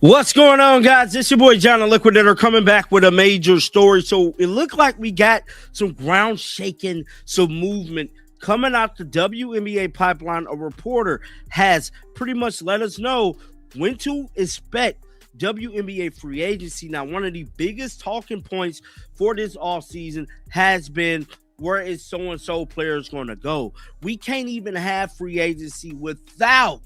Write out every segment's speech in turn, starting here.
What's going on, guys? It's your boy John the Liquidator coming back with a major story. So it looked like we got some ground shaking, some movement coming out the WNBA pipeline. A reporter has pretty much let us know when to expect WNBA free agency. Now, one of the biggest talking points for this offseason has been, where is so-and-so players going to go? We can't even have free agency without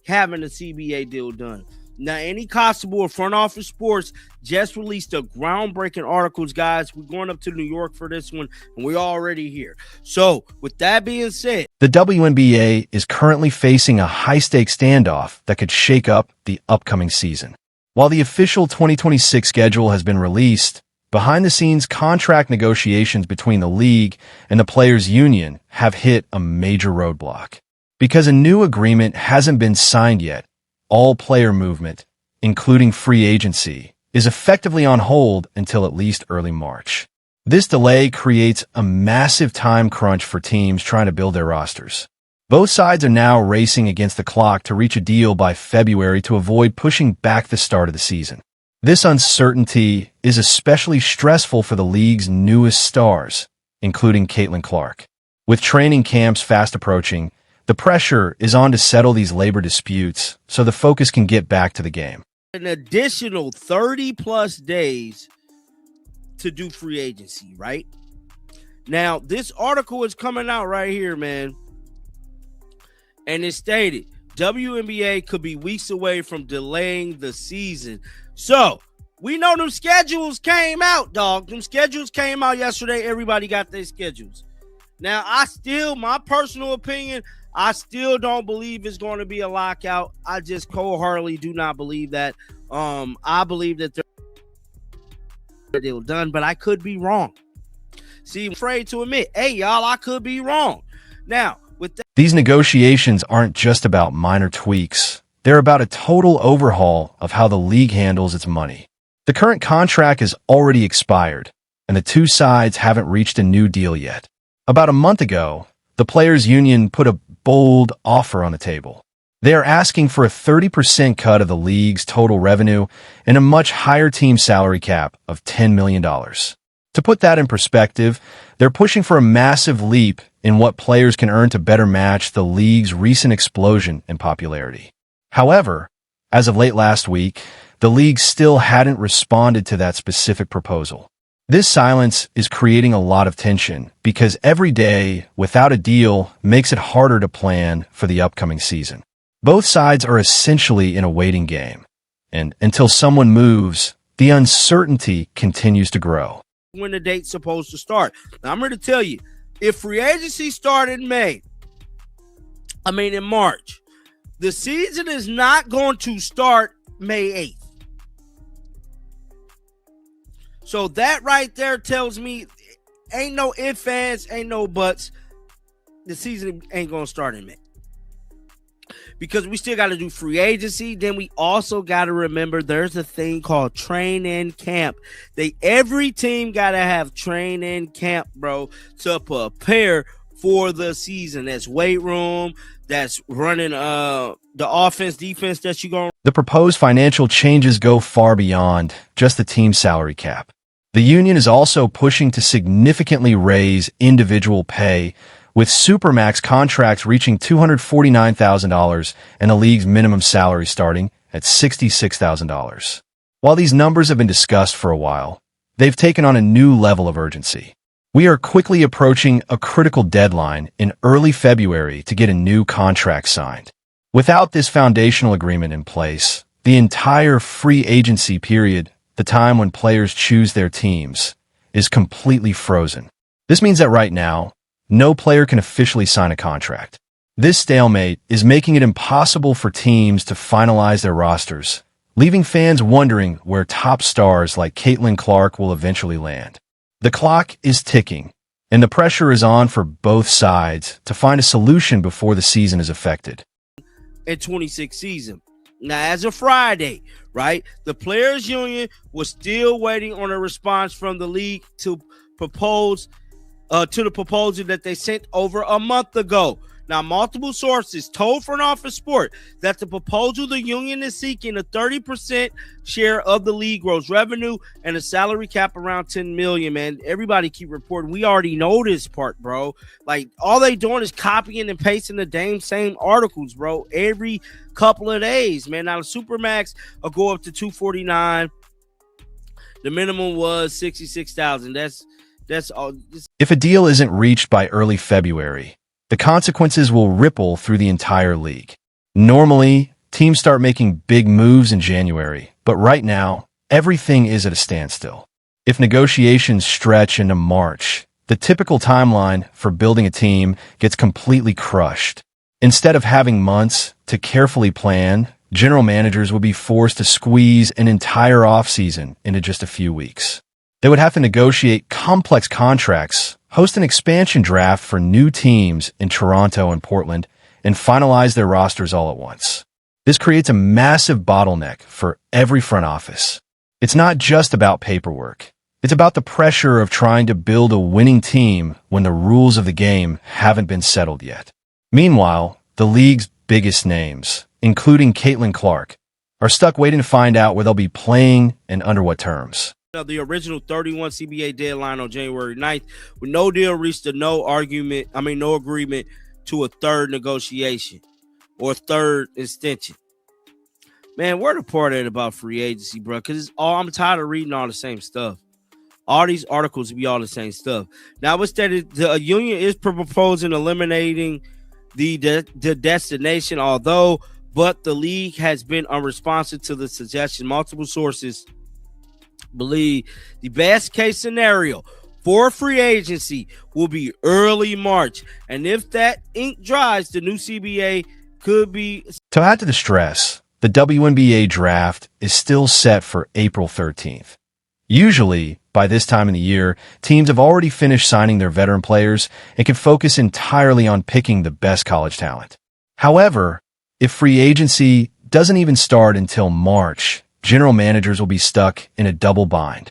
having a CBA deal done. Now, Annie Constable of Front Office Sports just released a groundbreaking articles, guys. We're going up to New York for this one, and we're already here. So, with that being said, the WNBA is currently facing a high-stakes standoff that could shake up the upcoming season. While the official 2026 schedule has been released, behind-the-scenes contract negotiations between the league and the players' union have hit a major roadblock. Because a new agreement hasn't been signed yet, all player movement, including free agency, is effectively on hold until at least early March. This delay creates a massive time crunch for teams trying to build their rosters. Both sides are now racing against the clock to reach a deal by February to avoid pushing back the start of the season. This uncertainty is especially stressful for the league's newest stars, including Caitlin Clark. With training camps fast approaching, the pressure is on to settle these labor disputes so the focus can get back to the game. An additional 30-plus days to do free agency, right? Now, this article is coming out right here, man. And it stated, WNBA could be weeks away from delaying the season. So, we know them schedules came out, dog. Them schedules came out yesterday. Everybody got their schedules. Now, my personal opinion, I still don't believe it's going to be a lockout. I just cold-heartedly do not believe that. I believe that they're done, but I could be wrong. See, I'm afraid to admit, hey, y'all, I could be wrong. Now, with that, these negotiations aren't just about minor tweaks. They're about a total overhaul of how the league handles its money. The current contract has already expired, and the two sides haven't reached a new deal yet. About a month ago, the players' union put a bold offer on the table. They are asking for a 30% cut of the league's total revenue and a much higher team salary cap of $10 million. To put that in perspective, they're pushing for a massive leap in what players can earn to better match the league's recent explosion in popularity. However, as of late last week, the league still hadn't responded to that specific proposal. This silence is creating a lot of tension because every day without a deal makes it harder to plan for the upcoming season. Both sides are essentially in a waiting game, and until someone moves, the uncertainty continues to grow. When the date's supposed to start. Now, I'm going to tell you, if free agency started in March, the season is not going to start May 8th. So that right there tells me ain't no ifs, ands, ain't no buts. The season ain't going to start in May. Because we still got to do free agency. Then we also got to remember there's a thing called training camp. Every team got to have training camp, bro, to prepare for the season. That's weight room. That's running the offense, defense that you're going to. The proposed financial changes go far beyond just the team salary cap. The union is also pushing to significantly raise individual pay, with Supermax contracts reaching $249,000 and the league's minimum salary starting at $66,000. While these numbers have been discussed for a while, they've taken on a new level of urgency. We are quickly approaching a critical deadline in early February to get a new contract signed. Without this foundational agreement in place, the entire free agency period, the time when players choose their teams, is completely frozen. This means that right now, no player can officially sign a contract. This stalemate is making it impossible for teams to finalize their rosters, leaving fans wondering where top stars like Caitlin Clark will eventually land. The clock is ticking, and the pressure is on for both sides to find a solution before the season is affected. In 26 season. Now, as of Friday, right, the Players Union was still waiting on a response from the league to propose to the proposal that they sent over a month ago. Now, multiple sources told Front Office Sport that the proposal the union is seeking a 30% share of the league gross revenue and a salary cap around $10 million, man. Everybody keep reporting. We already know this part, bro. Like, all they doing is copying and pasting the same articles, bro, every couple of days, man. Now, the Supermax will go up to $249. The minimum was $66,000. That's all. If a deal isn't reached by early February, the consequences will ripple through the entire league. Normally, teams start making big moves in January, but right now, everything is at a standstill. If negotiations stretch into March, the typical timeline for building a team gets completely crushed. Instead of having months to carefully plan, general managers would be forced to squeeze an entire offseason into just a few weeks. They would have to negotiate complex contracts, host an expansion draft for new teams in Toronto and Portland, and finalize their rosters all at once. This creates a massive bottleneck for every front office. It's not just about paperwork. It's about the pressure of trying to build a winning team when the rules of the game haven't been settled yet. Meanwhile, the league's biggest names, including Caitlin Clark, are stuck waiting to find out where they'll be playing and under what terms. The original 31 CBA deadline on January 9th, with no deal reached, no agreement to a third negotiation or third extension. Man, where the part at about free agency, bro? Because I'm tired of reading all the same stuff. All these articles be all the same stuff. Now, it's that the union is proposing eliminating the destination, but the league has been unresponsive to the suggestion. Multiple sources believe the best case scenario for free agency will be early March. And if that ink dries, the new CBA could be. To add to the stress, the WNBA draft is still set for April 13th. Usually, by this time in the year, teams have already finished signing their veteran players and can focus entirely on picking the best college talent. However, if free agency doesn't even start until March, general managers will be stuck in a double bind.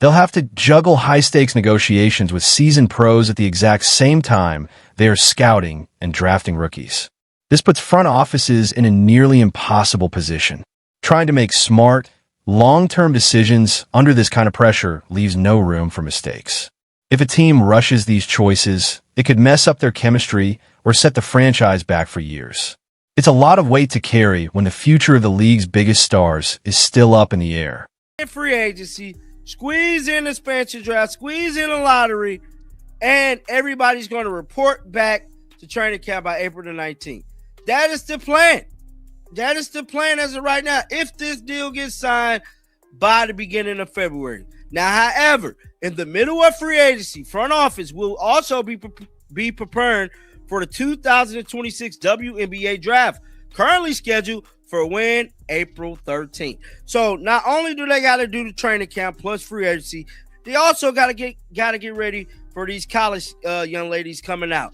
They'll have to juggle high-stakes negotiations with seasoned pros at the exact same time they are scouting and drafting rookies. This puts front offices in a nearly impossible position. Trying to make smart, long-term decisions under this kind of pressure leaves no room for mistakes. If a team rushes these choices, it could mess up their chemistry or set the franchise back for years. It's a lot of weight to carry when the future of the league's biggest stars is still up in the air. Free agency, squeeze in the expansion draft, squeeze in a lottery, and everybody's going to report back to training camp by April the 19th. That is the plan. That is the plan as of right now, if this deal gets signed by the beginning of February. Now, however, in the middle of free agency, front office will also be preparing for the 2026 WNBA draft, currently scheduled for April 13th. So not only do they got to do the training camp plus free agency, they also got to get ready for these college young ladies coming out.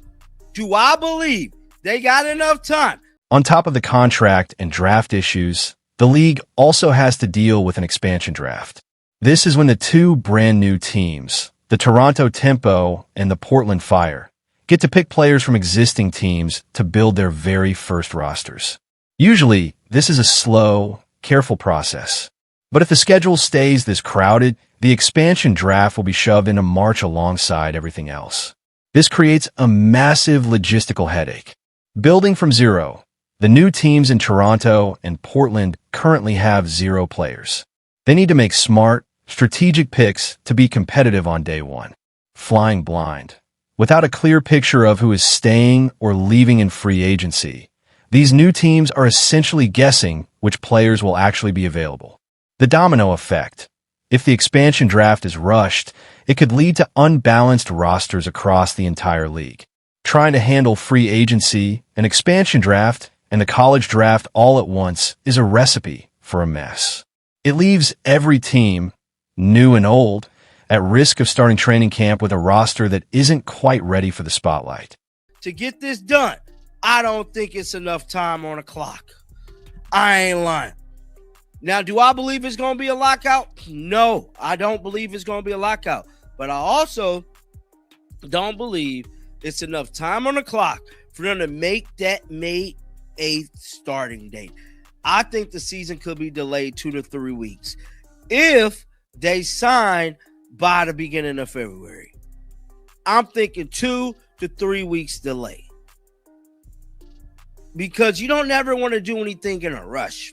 Do I believe they got enough time? On top of the contract and draft issues, the league also has to deal with an expansion draft. This is when the two brand new teams, the Toronto Tempo and the Portland Fire, get to pick players from existing teams to build their very first rosters. Usually, this is a slow, careful process. But if the schedule stays this crowded, the expansion draft will be shoved into March alongside everything else. This creates a massive logistical headache. Building from zero, the new teams in Toronto and Portland currently have 0 players. They need to make smart, strategic picks to be competitive on day one. Flying blind. Without a clear picture of who is staying or leaving in free agency, these new teams are essentially guessing which players will actually be available. The domino effect. If the expansion draft is rushed, it could lead to unbalanced rosters across the entire league. Trying to handle free agency, an expansion draft, and the college draft all at once is a recipe for a mess. It leaves every team, new and old, at risk of starting training camp with a roster that isn't quite ready for the spotlight. To get this done, I don't think it's enough time on the clock. I ain't lying. Now, do I believe it's going to be a lockout? No, I don't believe it's going to be a lockout. But I also don't believe it's enough time on the clock for them to make that May 8th starting date. I think the season could be delayed 2 to 3 weeks if they sign by the beginning of February. I'm thinking 2 to 3 weeks delay. Because you don't ever want to do anything in a rush.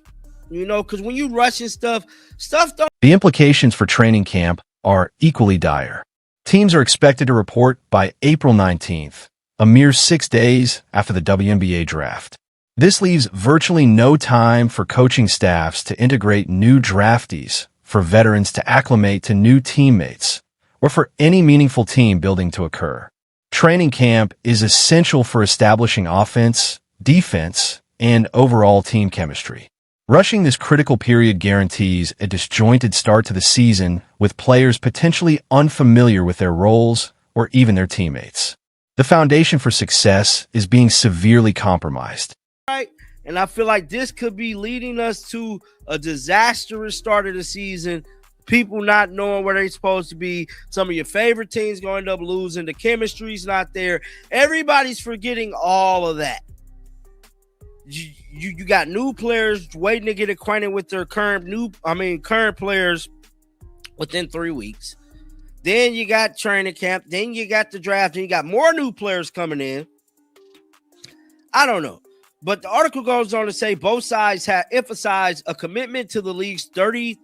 You know, because when you rushing stuff don't. The implications for training camp are equally dire. Teams are expected to report by April 19th, a mere 6 days after the WNBA draft. This leaves virtually no time for coaching staffs to integrate new draftees, for veterans to acclimate to new teammates, or for any meaningful team building to occur. Training camp is essential for establishing offense, defense, and overall team chemistry. Rushing this critical period guarantees a disjointed start to the season with players potentially unfamiliar with their roles or even their teammates. The foundation for success is being severely compromised. Right, and I feel like this could be leading us to a disastrous start of the season. People not knowing where they're supposed to be. Some of your favorite teams going to end up losing. The chemistry's not there. Everybody's forgetting all of that. You got new players waiting to get acquainted with their current players within 3 weeks. Then you got training camp. Then you got the draft. And you got more new players coming in. I don't know. But the article goes on to say both sides have emphasized a commitment to the league's 30th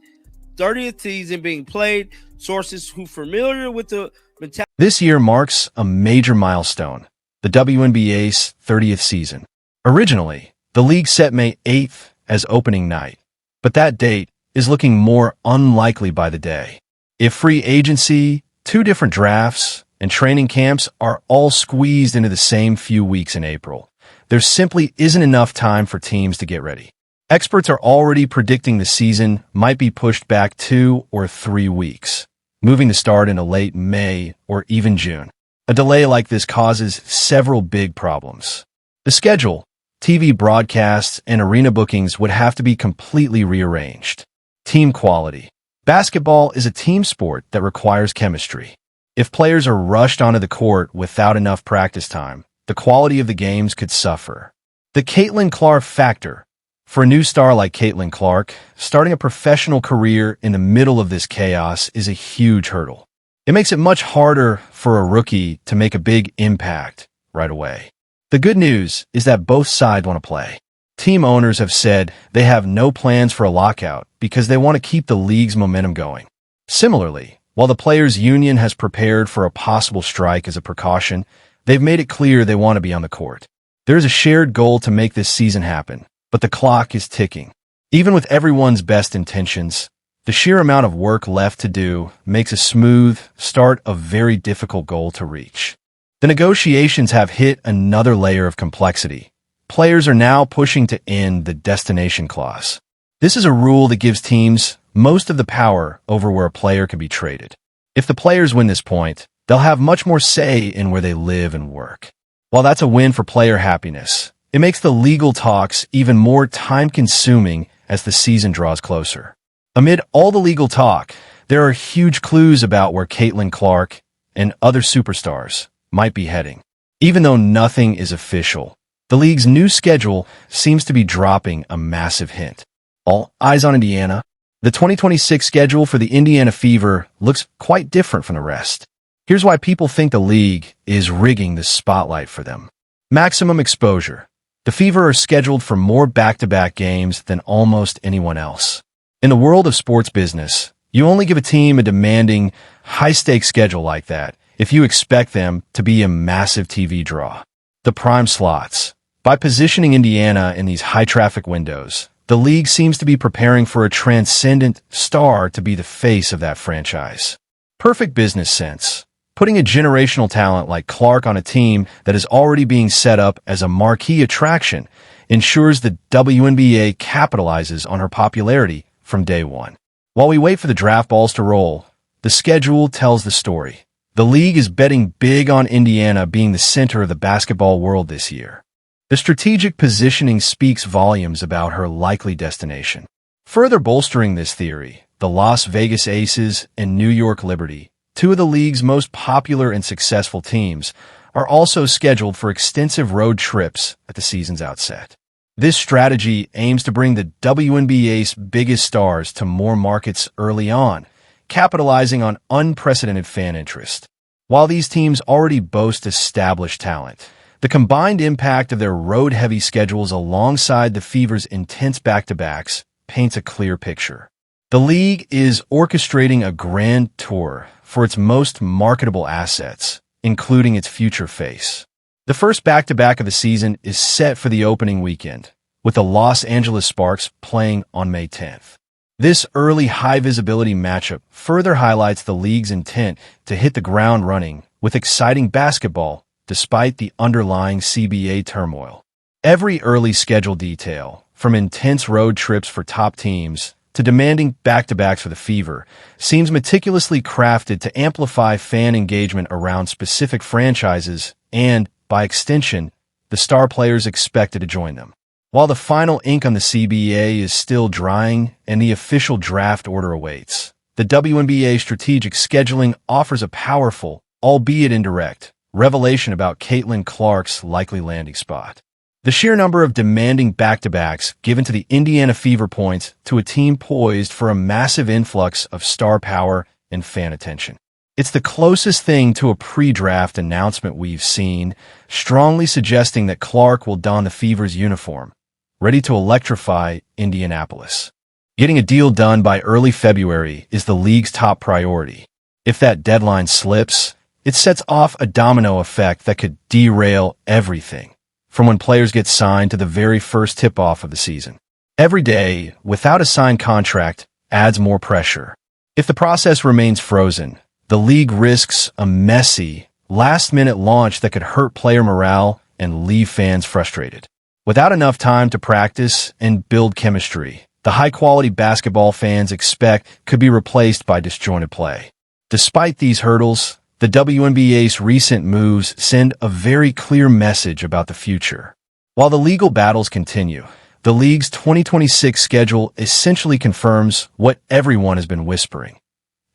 season being played. Sources who familiar with the mentality. This year marks a major milestone, the WNBA's 30th season. Originally, the league set May 8th as opening night, but that date is looking more unlikely by the day. If free agency, 2 different drafts, and training camps are all squeezed into the same few weeks in April, there simply isn't enough time for teams to get ready. Experts are already predicting the season might be pushed back 2 or 3 weeks, moving to start in a late May or even June. A delay like this causes several big problems. The schedule, TV broadcasts, and arena bookings would have to be completely rearranged. Team quality. Basketball is a team sport that requires chemistry. If players are rushed onto the court without enough practice time, the quality of the games could suffer. The Caitlin Clark factor. For a new star like Caitlin Clark, starting a professional career in the middle of this chaos is a huge hurdle. It makes it much harder for a rookie to make a big impact right away. The good news is that both sides want to play. Team owners have said they have no plans for a lockout because they want to keep the league's momentum going. Similarly, while the players' union has prepared for a possible strike as a precaution, they've made it clear they want to be on the court. There is a shared goal to make this season happen, but the clock is ticking. Even with everyone's best intentions, the sheer amount of work left to do makes a smooth start a very difficult goal to reach. The negotiations have hit another layer of complexity. Players are now pushing to end the destination clause. This is a rule that gives teams most of the power over where a player can be traded. If the players win this point, they'll have much more say in where they live and work. While that's a win for player happiness, it makes the legal talks even more time-consuming as the season draws closer. Amid all the legal talk, there are huge clues about where Caitlin Clark and other superstars might be heading. Even though nothing is official, the league's new schedule seems to be dropping a massive hint. All eyes on Indiana. The 2026 schedule for the Indiana Fever looks quite different from the rest. Here's why people think the league is rigging the spotlight for them. Maximum exposure. The Fever are scheduled for more back-to-back games than almost anyone else. In the world of sports business, you only give a team a demanding, high-stakes schedule like that if you expect them to be a massive TV draw. The prime slots. By positioning Indiana in these high-traffic windows, the league seems to be preparing for a transcendent star to be the face of that franchise. Perfect business sense. Putting a generational talent like Clark on a team that is already being set up as a marquee attraction ensures the WNBA capitalizes on her popularity from day one. While we wait for the draft balls to roll, the schedule tells the story. The league is betting big on Indiana being the center of the basketball world this year. The strategic positioning speaks volumes about her likely destination. Further bolstering this theory, the Las Vegas Aces and New York Liberty, two of the league's most popular and successful teams, are also scheduled for extensive road trips at the season's outset. This strategy aims to bring the WNBA's biggest stars to more markets early on, capitalizing on unprecedented fan interest. While these teams already boast established talent, the combined impact of their road-heavy schedules alongside the Fever's intense back-to-backs paints a clear picture. The league is orchestrating a grand tour for its most marketable assets, including its future face. The first back-to-back of the season is set for the opening weekend, with the Los Angeles Sparks playing on May 10th. This early high-visibility matchup further highlights the league's intent to hit the ground running with exciting basketball despite the underlying CBA turmoil. Every early schedule detail, from intense road trips for top teams to demanding back-to-backs for the Fever, seems meticulously crafted to amplify fan engagement around specific franchises and, by extension, the star players expected to join them. While the final ink on the CBA is still drying and the official draft order awaits, the WNBA strategic scheduling offers a powerful, albeit indirect, revelation about Caitlin Clark's likely landing spot. The sheer number of demanding back-to-backs given to the Indiana Fever points to a team poised for a massive influx of star power and fan attention. It's the closest thing to a pre-draft announcement we've seen, strongly suggesting that Clark will don the Fever's uniform, ready to electrify Indianapolis. Getting a deal done by early February is the league's top priority. If that deadline slips, it sets off a domino effect that could derail everything, from when players get signed to the very first tip-off of the season. Every day, without a signed contract, adds more pressure. If the process remains frozen, the league risks a messy, last-minute launch that could hurt player morale and leave fans frustrated. Without enough time to practice and build chemistry, the high-quality basketball fans expect could be replaced by disjointed play. Despite these hurdles, the WNBA's recent moves send a very clear message about the future. While the legal battles continue, the league's 2026 schedule essentially confirms what everyone has been whispering.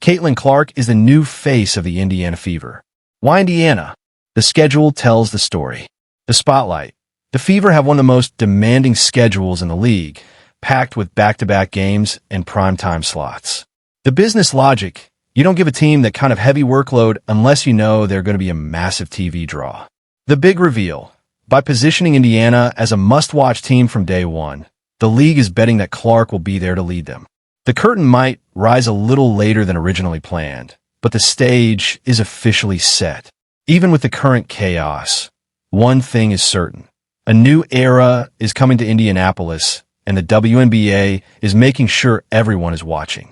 Caitlin Clark is the new face of the Indiana Fever. Why Indiana? The schedule tells the story. The spotlight. The Fever have one of the most demanding schedules in the league, packed with back-to-back games and primetime slots. The business logic: you don't give a team that kind of heavy workload unless you know they're going to be a massive TV draw. The big reveal: by positioning Indiana as a must-watch team from day one, the league is betting that Clark will be there to lead them. The curtain might rise a little later than originally planned, but the stage is officially set. Even with the current chaos, one thing is certain: a new era is coming to Indianapolis, and the WNBA is making sure everyone is watching.